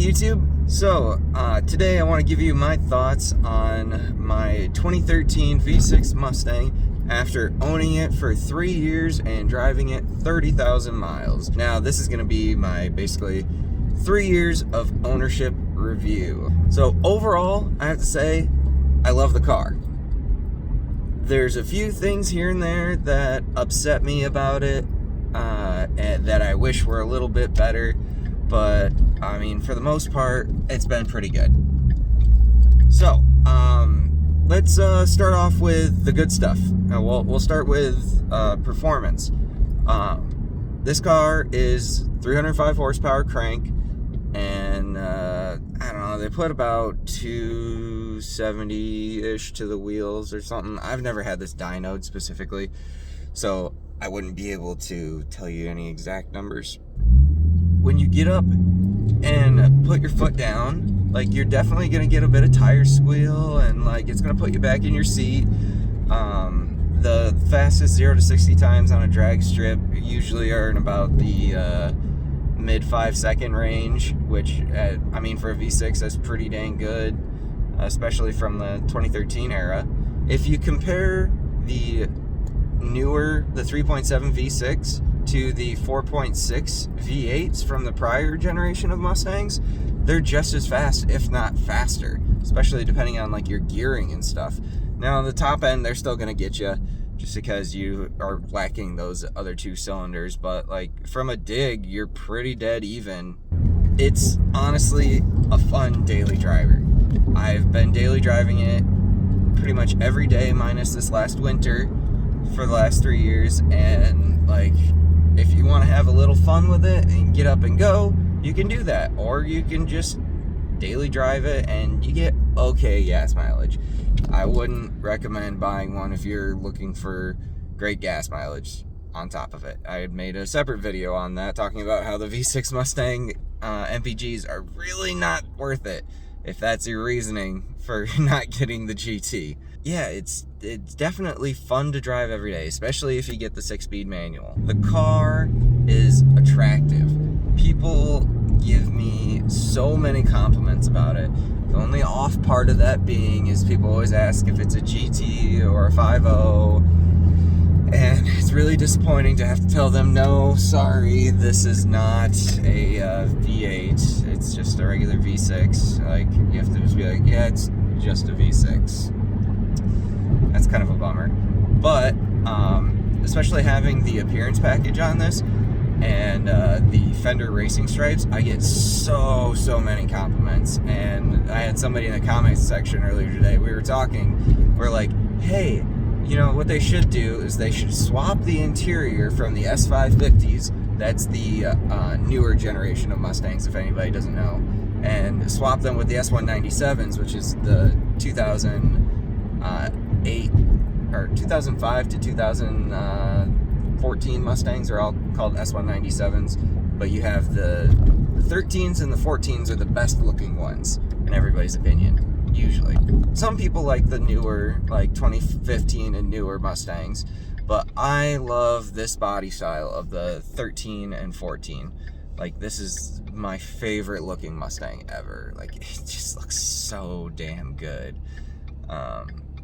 YouTube. So today I want to give you my thoughts on my 2013 V6 Mustang after owning it for 3 years and driving it 30,000 miles. Now this is going to be my basically 3 years of ownership review. So overall, I have to say I love the car. There's a few things here and there that upset me about it and that I wish were a little bit better, but I mean, for the most part, it's been pretty good. So, let's start off with the good stuff. We'll start with performance. This car is 305 horsepower crank, and I don't know, they put about 270-ish to the wheels or something. I've never had this dynoed specifically, so I wouldn't be able to tell you any exact numbers. When you get up and put your foot down, like, you're definitely gonna get a bit of tire squeal, and like it's gonna put you back in your seat. The fastest 0 to 60 times on a drag strip usually are in about the mid 5-second range, which I mean, for a V6 that's pretty dang good, especially from the 2013 era. If you compare the 3.7 V6 to the 4.6 V8s from the prior generation of Mustangs, they're just as fast, if not faster, especially depending on like your gearing and stuff. Now on the top end, they're still gonna get you just because you are lacking those other two cylinders, but like from a dig, you're pretty dead even. It's honestly a fun daily driver. I've been daily driving it pretty much every day minus this last winter for the last 3 years, and like, if you want to have a little fun with it and get up and go, you can do that, or you can just daily drive it and you get okay gas mileage. I wouldn't recommend buying one if you're looking for great gas mileage on top of it. I had made a separate video on that, talking about how the V6 Mustang MPGs are really not worth it, if that's your reasoning for not getting the GT. Yeah, it's definitely fun to drive every day, especially if you get the 6-speed manual. The car is attractive. People give me so many compliments about it. The only off part of that being is people always ask if it's a GT or a 5.0, and it's really disappointing to have to tell them, no, sorry, this is not a V8, it's just a regular V6. Like, you have to just be like, yeah, it's just a V6. That's kind of a bummer, but especially having the appearance package on this and the fender racing stripes, I get so many compliments. And I had somebody in the comments section earlier today, we were talking, we're like, hey, you know what they should do is they should swap the interior from the S550s, that's the newer generation of Mustangs if anybody doesn't know, and swap them with the S197s, which is the 2008 or 2005 to 2014 Mustangs are all called S197s, but you have the 13s and the 14s are the best looking ones in everybody's opinion, usually. Some people like the newer, like 2015 and newer Mustangs, but I love this body style of the 13 and 14. Like, this is my favorite looking Mustang ever. Like, it just looks so damn good.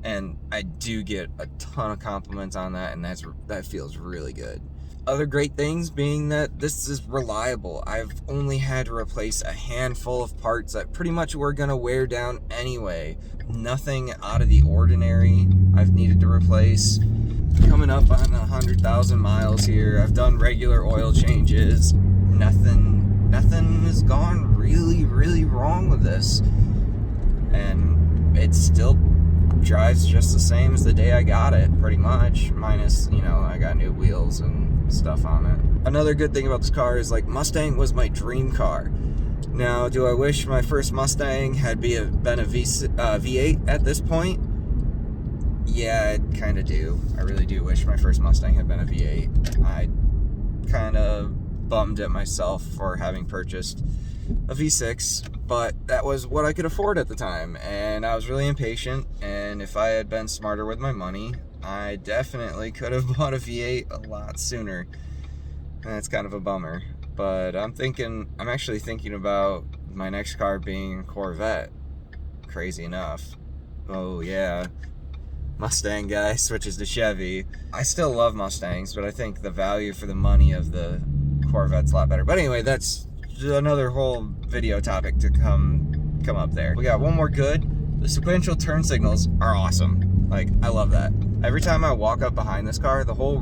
And I do get a ton of compliments on that, and that feels really good. Other great things being that this is reliable. I've only had to replace a handful of parts that pretty much were gonna wear down anyway. Nothing out of the ordinary I've needed to replace. Coming up on 100,000 miles here. I've done regular oil changes. Nothing has gone really wrong with this. And it's still drives just the same as the day I got it, pretty much, minus, you know, I got new wheels and stuff on it. Another good thing about this car is, like, Mustang was my dream car. Now, do I wish my first Mustang had been a V8 at this point? Yeah, I kind of do. I really do wish my first Mustang had been a V8. I kind of bummed at myself for having purchased a V6, but that was what I could afford at the time, and I was really impatient, and if I had been smarter with my money, I definitely could have bought a V8 a lot sooner. And that's kind of a bummer, but I'm actually thinking about my next car being Corvette. Crazy enough. Oh yeah, Mustang guy switches to Chevy. I still love Mustangs, but I think the value for the money of the Corvette's a lot better. But anyway, that's another whole video topic to come up there. We got one more good. The sequential turn signals are awesome. Like, I love that. Every time I walk up behind this car, the whole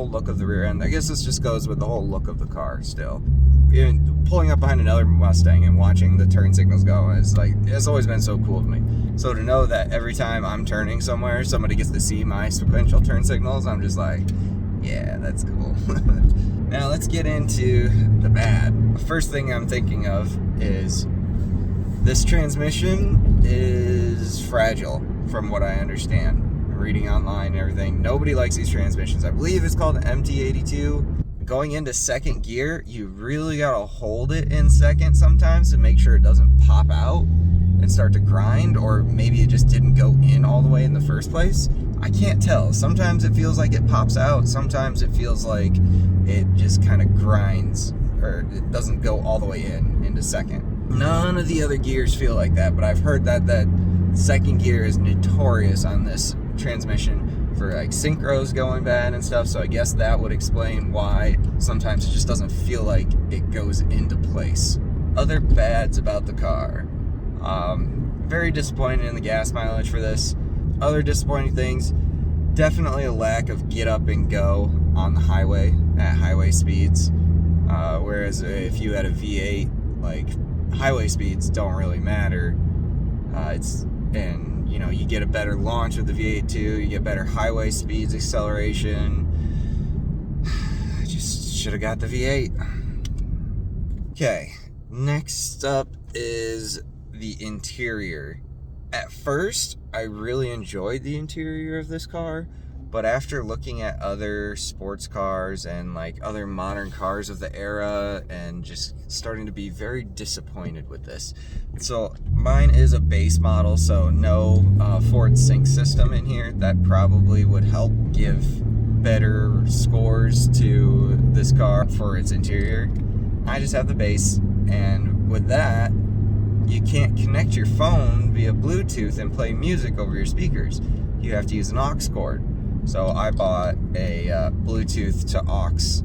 look of the rear end, I guess this just goes with the whole look of the car still. Even pulling up behind another Mustang and watching the turn signals go is like, it's always been so cool to me. So to know that every time I'm turning somewhere, somebody gets to see my sequential turn signals, I'm just like, yeah, that's cool. Now let's get into the bad. The first thing I'm thinking of is this transmission is fragile, from what I understand. Reading online and everything, nobody likes these transmissions. I believe it's called MT82. Going into second gear, you really gotta hold it in second sometimes to make sure it doesn't pop out and start to grind, or maybe it just didn't go in all the way in the first place. I can't tell. Sometimes it feels like it pops out, sometimes it feels like it just kind of grinds, or it doesn't go all the way into second. None of the other gears feel like that, but I've heard that second gear is notorious on this transmission for like synchros going bad and stuff, so I guess that would explain why sometimes it just doesn't feel like it goes into place. Other bads about the car. Very disappointed in the gas mileage for this. Other disappointing things, definitely a lack of get up and go on the highway at highway speeds. Whereas if you had a V8, like, highway speeds don't really matter. And you know, you get a better launch with the V8 too, you get better highway speeds, acceleration. I just should have got the V8. Okay, next up is the interior. At first, I really enjoyed the interior of this car, but after looking at other sports cars and like other modern cars of the era and just starting to be very disappointed with this. So mine is a base model, so no Ford Sync system in here. That probably would help give better scores to this car for its interior. I just have the base, and with that, you can't connect your phone via Bluetooth and play music over your speakers. You have to use an aux cord. So I bought a Bluetooth to aux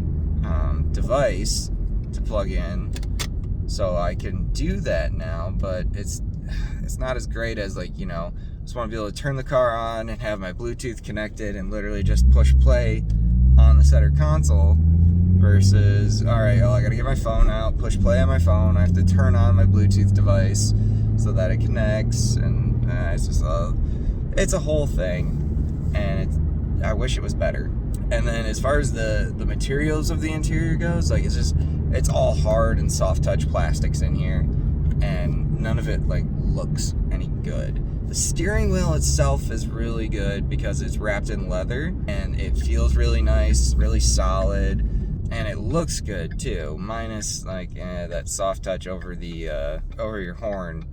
device to plug in, so I can do that now, but it's not as great as, like, you know, just want to be able to turn the car on and have my Bluetooth connected and literally just push play on the center console versus, alright, well, I gotta get my phone out, push play on my phone, I have to turn on my Bluetooth device so that it connects, and it's just it's a whole thing, and I wish it was better. And then as far as the materials of the interior goes, like, it's all hard and soft touch plastics in here, and none of it like looks any good. The steering wheel itself is really good because it's wrapped in leather and it feels really nice, really solid, and it looks good too, minus like that soft touch over the over your horn.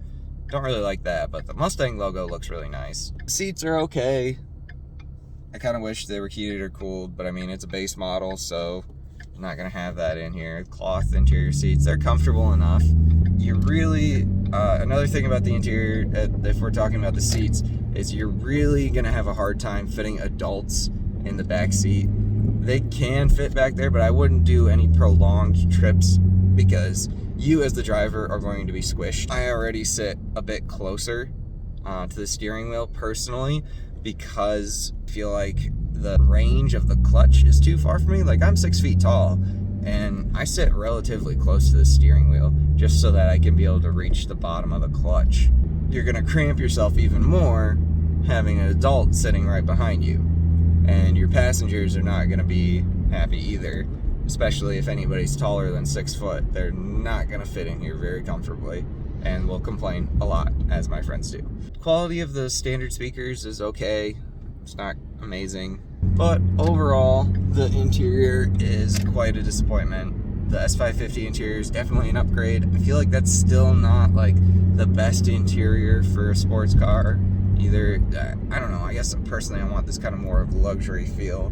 Don't really like that, but the Mustang logo looks really nice. Seats are okay. I kind of wish they were heated or cooled, but I mean, it's a base model, so I'm not going to have that in here. Cloth interior seats, they're comfortable enough. You really, another thing about the interior, if we're talking about the seats, is you're really going to have a hard time fitting adults in the back seat. They can fit back there, but I wouldn't do any prolonged trips because you as the driver are going to be squished. I already sit a bit closer to the steering wheel personally, because I feel like the range of the clutch is too far for me. Like, I'm 6 feet tall and I sit relatively close to the steering wheel just so that I can be able to reach the bottom of the clutch. You're gonna cramp yourself even more having an adult sitting right behind you, and your passengers are not gonna be happy either, especially if anybody's taller than 6 foot. They're not gonna fit in here very comfortably and will complain a lot, as my friends do. Quality of the standard speakers is okay. It's not amazing, but overall, the interior is quite a disappointment. The S550 interior is definitely an upgrade. I feel like that's still not like the best interior for a sports car either. I don't know, I guess personally I want this kind of more of luxury feel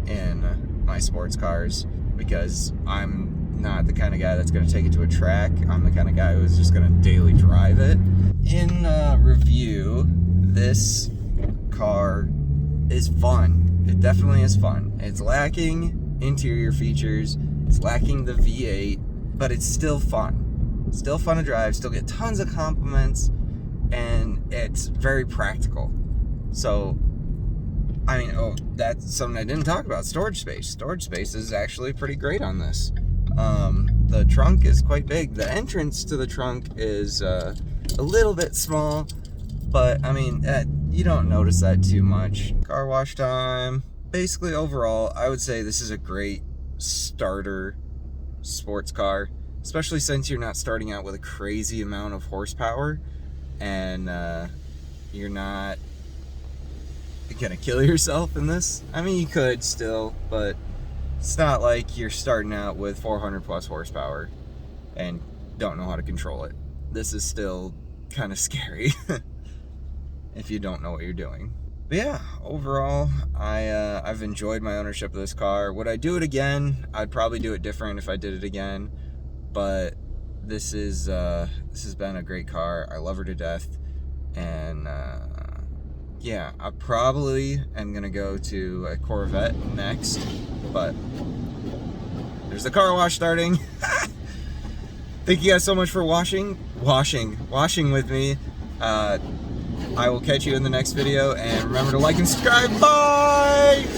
in my sports cars, because I'm not the kind of guy that's going to take it to a track. I'm the kind of guy who's just going to daily drive it. In review, this car is fun. It definitely is fun. It's lacking interior features. It's lacking the V8, but it's still fun. Still fun to drive. Still get tons of compliments, and it's very practical. So, I mean, oh, that's something I didn't talk about. Storage space. Storage space is actually pretty great on this. The trunk is quite big. The entrance to the trunk is a little bit small, but I mean, you don't notice that too much. Car wash time. Basically, overall, I would say this is a great starter sports car, especially since you're not starting out with a crazy amount of horsepower, and you're not gonna kill yourself in this. I mean, you could still, but it's not like you're starting out with 400 plus horsepower and don't know how to control it. This is still kind of scary if you don't know what you're doing. But yeah, overall, I've enjoyed my ownership of this car. Would I do it again? I'd probably do it different if I did it again. But this has been a great car. I love her to death, and yeah, I probably am gonna go to a Corvette next. But there's the car wash starting. Thank you guys so much for washing with me. I will catch you in the next video, and remember to like and subscribe. Bye!